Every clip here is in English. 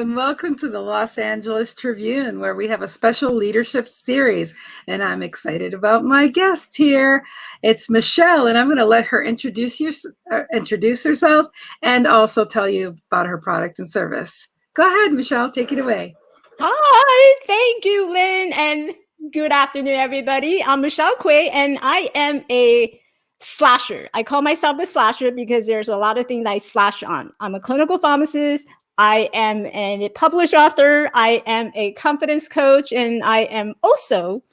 and welcome to the Los Angeles Tribune, where we have a special leadership series. And I'm excited about my guest here. It's Michelle, and I'm going to let her introduce herself and also tell you about her product and service. Go ahead, Michelle, take it away. Hi, thank you, Lynn, and good afternoon, everybody. I'm Michelle Kuei, and I am a slasher. I call myself a slasher because there's a lot of things I slash on. I'm a clinical pharmacist. I am a published author. I am a confidence coach, and I am also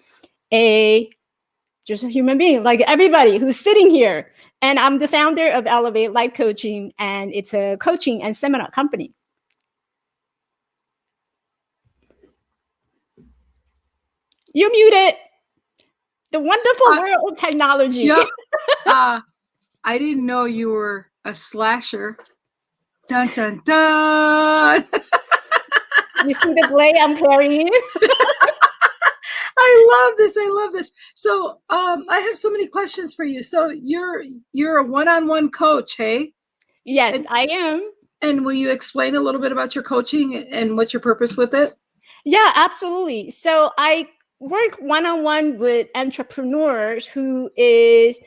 just a human being like everybody who's sitting here. And I'm the founder of Elevate Life Coaching, and it's a coaching and seminar company. You're muted. The wonderful world of technology. Yep. I didn't know you were a slasher. Dun, dun, dun. You see the blade I'm carrying? I love this. So I have so many questions for you. So you're a one-on-one coach, hey? Yes, I am. And will you explain a little bit about your coaching and what's your purpose with it? Yeah, absolutely. So I work one-on-one with entrepreneurs who is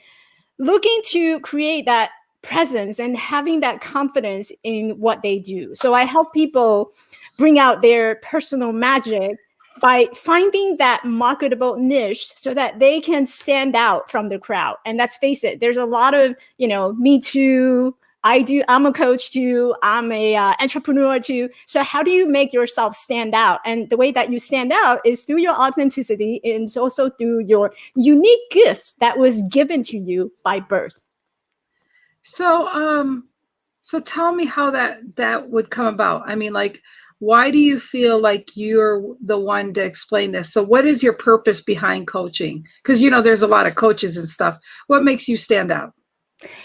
looking to create that presence and having that confidence in what they do. So I help people bring out their personal magic by finding that marketable niche so that they can stand out from the crowd. And let's face it, there's a lot of, me too. I'm a coach too. I'm a entrepreneur too. So how do you make yourself stand out? And the way that you stand out is through your authenticity, and it's also through your unique gifts that was given to you by birth. So, so tell me how that would come about. I mean, like, why do you feel like you're the one to explain this? So what is your purpose behind coaching? Because, there's a lot of coaches and stuff. What makes you stand out?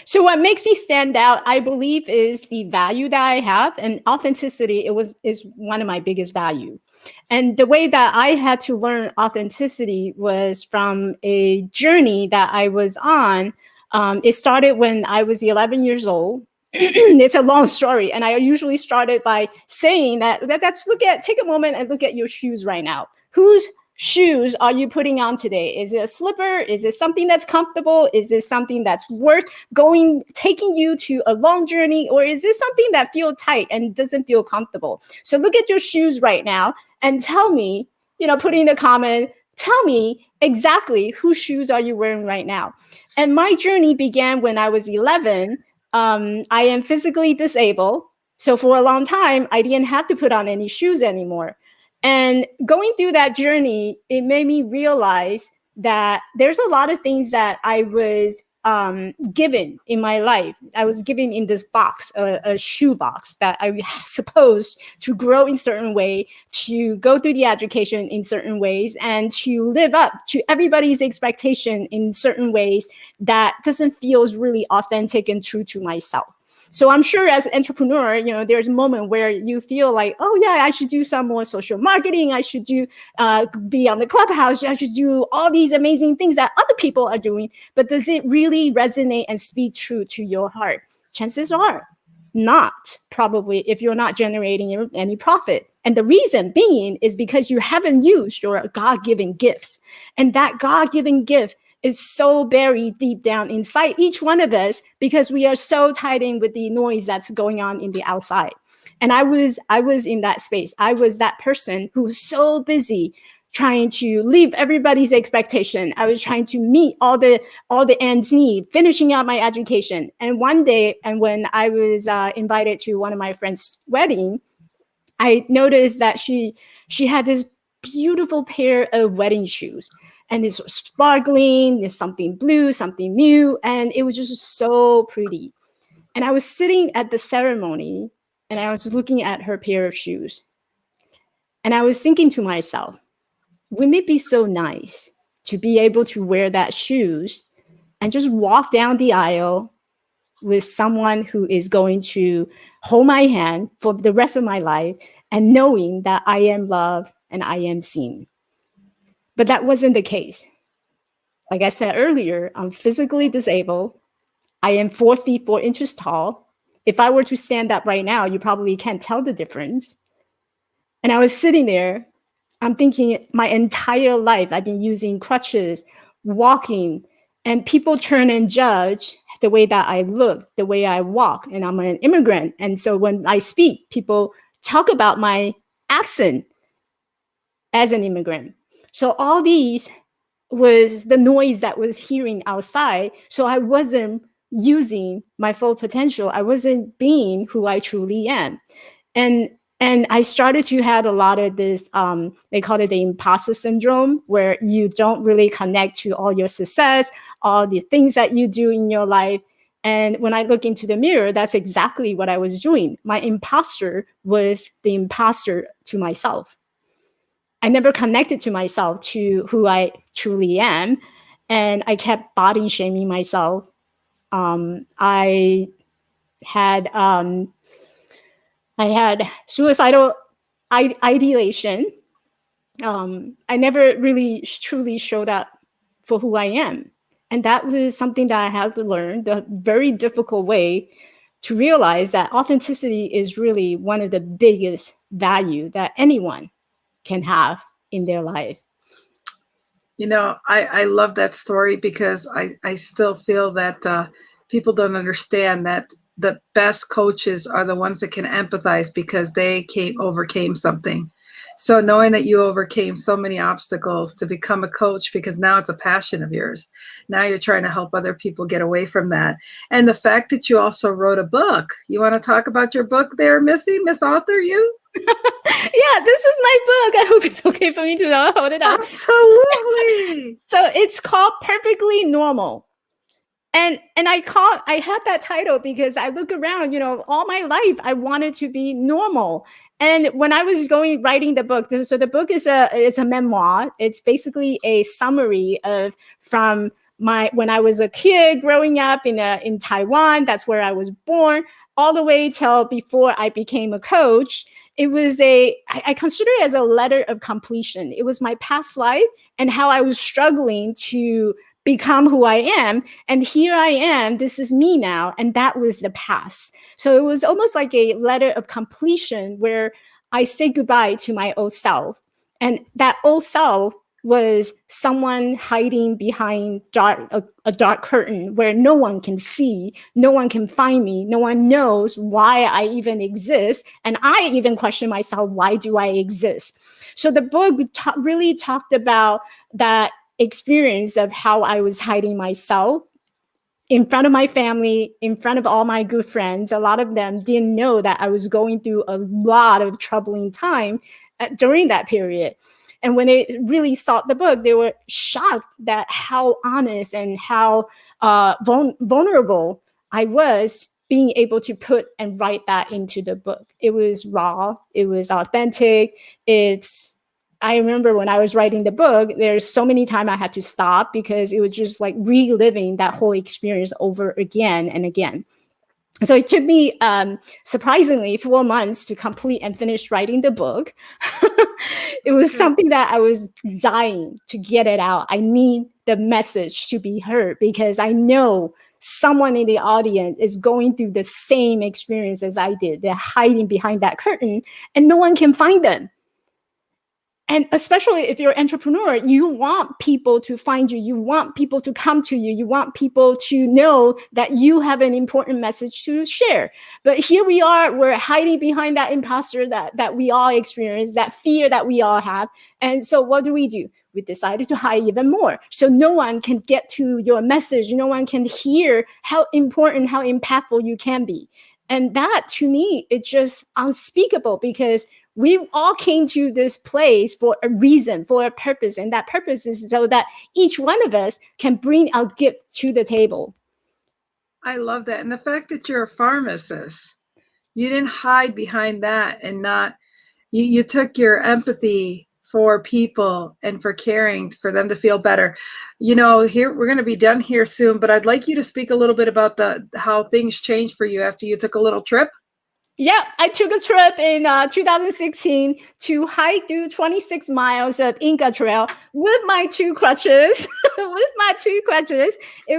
So what makes me stand out, I believe, is the value that I have, and authenticity is one of my biggest value. And the way that I had to learn authenticity was from a journey that I was on. It started when I was 11 years old. It's a long story, and I usually started by saying take a moment and look at your shoes right now. Whose shoes are you putting on today? Is it a slipper? Is it something that's comfortable? Is it something that's worth taking you to a long journey? Or is this something that feels tight and doesn't feel comfortable? So look at your shoes right now and tell me, put in the comment, tell me exactly whose shoes are you wearing right now? And my journey began when I was 11. I am physically disabled. So for a long time, I didn't have to put on any shoes anymore. And going through that journey, it made me realize that there's a lot of things that I was given in my life. I was given in this box, a shoe box that I was supposed to grow in certain way, to go through the education in certain ways, and to live up to everybody's expectation in certain ways that doesn't feel really authentic and true to myself. So I'm sure as an entrepreneur, there's a moment where you feel like, oh yeah, I should do some more social marketing. I should be on the Clubhouse. I should do all these amazing things that other people are doing. But does it really resonate and speak true to your heart? Chances are not, probably, if you're not generating any profit. And the reason being is because you haven't used your God-given gifts. And that God-given gift is so buried deep down inside each one of us because we are so tied in with the noise that's going on in the outside. And I was in that space. I was that person who was so busy trying to leave everybody's expectation. I was trying to meet all the ends need, finishing out my education. And one day, and when I was invited to one of my friend's wedding, I noticed that she had this beautiful pair of wedding shoes. And it's sparkling, there's something blue, something new, and it was just so pretty. And I was sitting at the ceremony, and I was looking at her pair of shoes. And I was thinking to myself, wouldn't it be so nice to be able to wear that shoes and just walk down the aisle with someone who is going to hold my hand for the rest of my life and knowing that I am loved and I am seen? But that wasn't the case. Like I said earlier, I'm physically disabled. I am 4 feet 4 inches tall. If I were to stand up right now, you probably can't tell the difference. And I was sitting there, I'm thinking my entire life I've been using crutches, walking, and people turn and judge the way that I look, the way I walk, and I'm an immigrant. And so when I speak, people talk about my accent as an immigrant. So all these was the noise that was hearing outside. So I wasn't using my full potential. I wasn't being who I truly am. And I started to have a lot of this, they call it the Impassa Syndrome, where you don't really connect to all your success, all the things that you do in your life. And when I look into the mirror, that's exactly what I was doing. My imposter was the imposter to myself. I never connected to myself, to who I truly am. And I kept body shaming myself. I had suicidal ideation. I never really truly showed up for who I am. And that was something that I had to learn the very difficult way to realize that authenticity is really one of the biggest value that anyone can have in their life. I love that story because I still feel that people don't understand that the best coaches are the ones that can empathize because they overcame something. So knowing that you overcame so many obstacles to become a coach, because now it's a passion of yours. Now you're trying to help other people get away from that. And the fact that you also wrote a book. You want to talk about your book there, Miss Author, you? Yeah, this is my book. I hope it's okay for me to hold it up. Absolutely. So it's called Perfectly Normal. And I had that title because I look around, all my life I wanted to be normal. And when I was writing the book, so the book it's a memoir. It's basically a summary of from when I was a kid growing up in Taiwan. That's where I was born, all the way till before I became a coach. It was I consider it as a letter of completion. It was my past life and how I was struggling to become who I am. And here I am. This is me now. And that was the past. So it was almost like a letter of completion where I say goodbye to my old self. And that old self was someone hiding behind a dark curtain where no one can see, no one can find me, no one knows why I even exist. And I even question myself, why do I exist? So the book really talked about that experience of how I was hiding myself in front of my family, in front of all my good friends. A lot of them didn't know that I was going through a lot of troubling time during that period. And when they really saw the book, they were shocked that how honest and how vulnerable I was being able to put and write that into the book. It was raw. It was authentic. I remember when I was writing the book, there's so many times I had to stop because it was just like reliving that whole experience over again and again. So it took me surprisingly 4 months to complete and finish writing the book. It was something that I was dying to get it out. I need the message to be heard because I know someone in the audience is going through the same experience as I did. They're hiding behind that curtain and no one can find them. And especially if you're an entrepreneur, you want people to find you. You want people to come to you. You want people to know that you have an important message to share. But here we are, we're hiding behind that imposter that we all experience, that fear that we all have. And so what do? We decided to hide even more. So no one can get to your message. No one can hear how important, how impactful you can be. And that to me, it's just unspeakable because we all came to this place for a reason, for a purpose. And that purpose is so that each one of us can bring our gift to the table. I love that. And the fact that you're a pharmacist, you didn't hide behind that and you took your empathy for people and for caring for them to feel better. Here we're going to be done here soon, but I'd like you to speak a little bit about how things changed for you after you took a little trip. Yeah, I took a trip in 2016 to hike through 26 miles of Inca Trail with my two crutches. It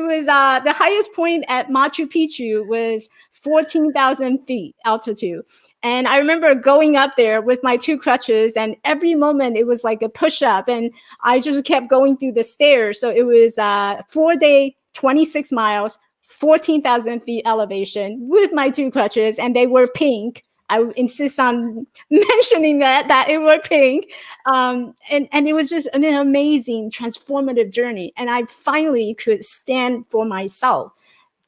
was the highest point at Machu Picchu was 14,000 feet altitude. And I remember going up there with my 2 crutches, and every moment it was like a push-up, and I just kept going through the stairs. So it was a 4-day, 26 miles, 14,000 feet elevation with my 2 crutches, and they were pink. I would insist on mentioning that it were pink. And it was just an amazing, transformative journey. And I finally could stand for myself,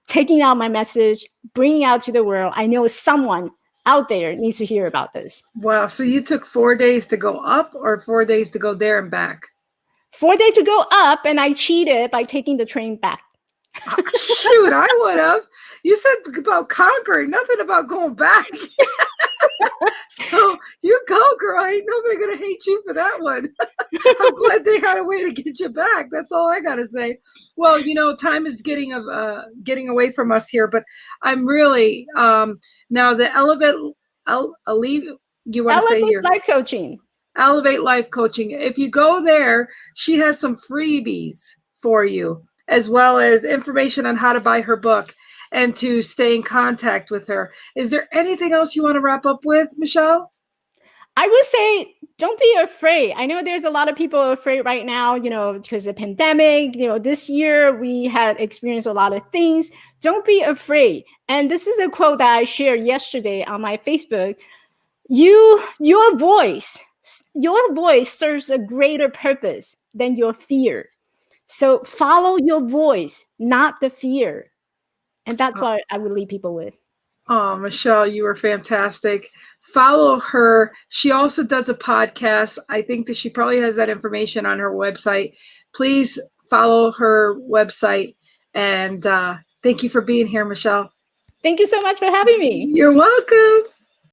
taking out my message, bringing out to the world. I know someone out there needs to hear about this. Wow. So you took 4 days to go up or 4 days to go there and back? 4 days to go up, and I cheated by taking the train back. Shoot, I would have. You said about conquering, nothing about going back. So you go, girl. Ain't nobody gonna hate you for that one. I'm glad they had a way to get you back. That's all I gotta say. Well, you know, time is getting away from us here, but I'm really now the you want to say your life coaching. Elevate Life Coaching. If you go there, she has some freebies for you, as well as information on how to buy her book and to stay in contact with her. Is there anything else you want to wrap up with, Michelle? I would say, don't be afraid. I know there's a lot of people afraid right now, you know, because of the pandemic. You know, this year we had experienced a lot of things. Don't be afraid. And this is a quote that I shared yesterday on my Facebook. Your voice serves a greater purpose than your fear. So follow your voice, not the fear. And that's what I would leave people with. Oh, Michelle, you were fantastic. Follow her. She also does a podcast. I think that she probably has that information on her website. Please follow her website. And thank you for being here, Michelle. Thank you so much for having me. You're welcome.